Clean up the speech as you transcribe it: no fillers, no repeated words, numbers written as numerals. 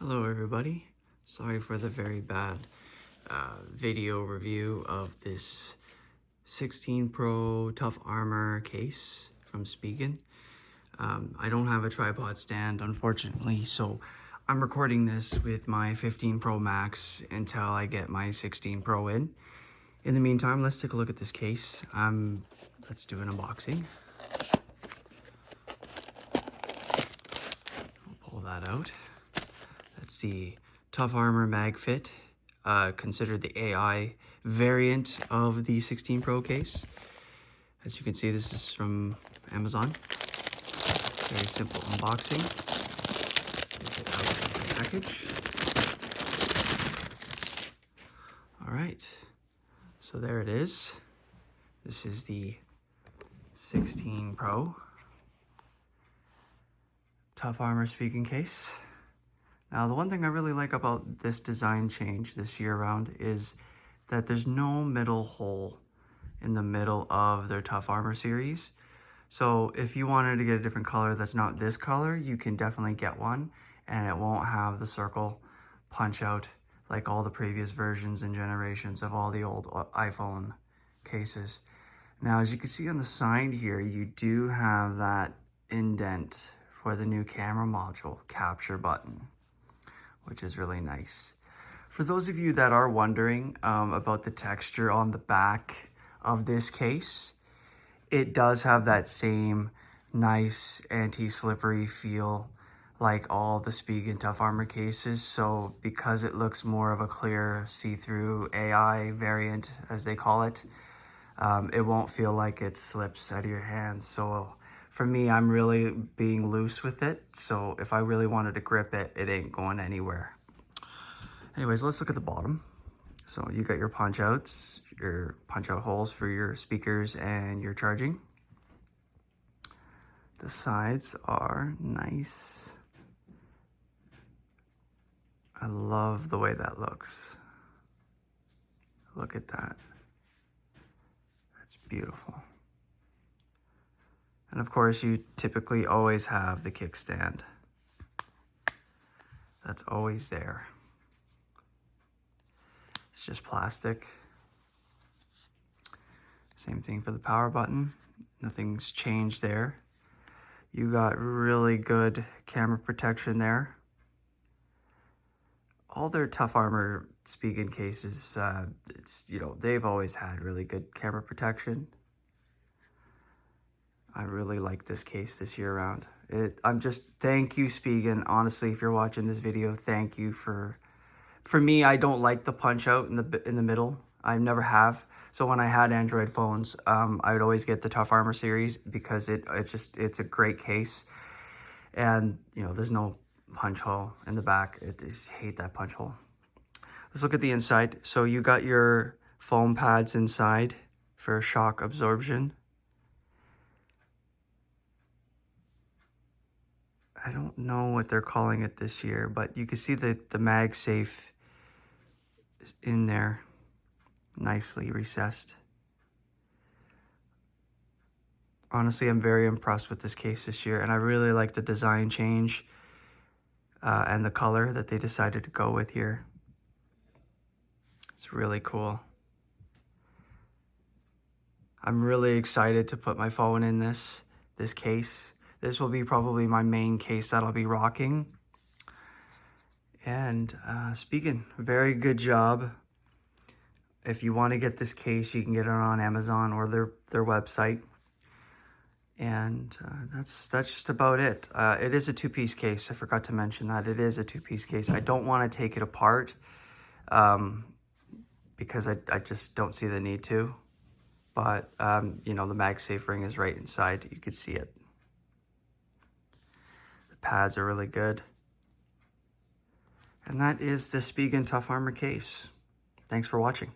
Hello everybody, sorry for the very bad video review of this 16 Pro Tough Armour case from Spigen. I don't have a tripod stand unfortunately, so I'm recording this with my 15 Pro Max until I get my 16 Pro in. In the meantime, let's take a look at this case. Let's do an unboxing. I'll pull that out. That's the Tough Armour Mag Fit, considered the AI variant of the 16 Pro case. As you can see, this is from Amazon. Very simple unboxing. Take it out of the package. All right, so there it is. This is the 16 Pro Tough Armour Spigen case. Now, the one thing I really like about this design change this year round is that there's no middle hole in the middle of their Tough Armour series. So if you wanted to get a different color that's not this color, you can definitely get one, and it won't have the circle punch out like all the previous versions and generations of all the old iPhone cases. Now, as you can see on the side here, you do have that indent for the new camera module capture button, which is really nice. For those of you that are wondering about the texture on the back of this case, it does have that same nice anti-slippery feel like all the Spigen Tough Armour cases. So because it looks more of a clear see-through AI variant, as they call it, it won't feel like it slips out of your hands. So for me, I'm really being loose with it. So if I really wanted to grip it, it ain't going anywhere. Anyways, let's look at the bottom. So you got your punch outs, your punch out holes for your speakers and your charging. The sides are nice. I love the way that looks. Look at that. That's beautiful. And of course, you typically always have the kickstand. That's always there. It's just plastic. Same thing for the power button. Nothing's changed there. You got really good camera protection there. All their Tough Armour Spigen cases, they've always had really good camera protection. I really like this case this year round. Thank you, Spigen. Honestly, if you're watching this video, thank you for me, I don't like the punch out in the middle. I never have. So when I had Android phones, I would always get the Tough Armour series because it's a great case. And there's no punch hole in the back. I just hate that punch hole. Let's look at the inside. So you got your foam pads inside for shock absorption. I don't know what they're calling it this year, but you can see that the MagSafe is in there, nicely recessed. Honestly, I'm very impressed with this case this year, and I really like the design change and the color that they decided to go with here. It's really cool. I'm really excited to put my phone in this case. This will be probably my main case that I'll be rocking. And Spigen, very good job. If you want to get this case, you can get it on Amazon or their website. And that's just about it. It is a two-piece case. I forgot to mention that. It is a two-piece case. I don't want to take it apart because I just don't see the need to. But, the MagSafe ring is right inside. You can see it. The pads are really good. And that is the Spigen Tough Armour case. Thanks for watching.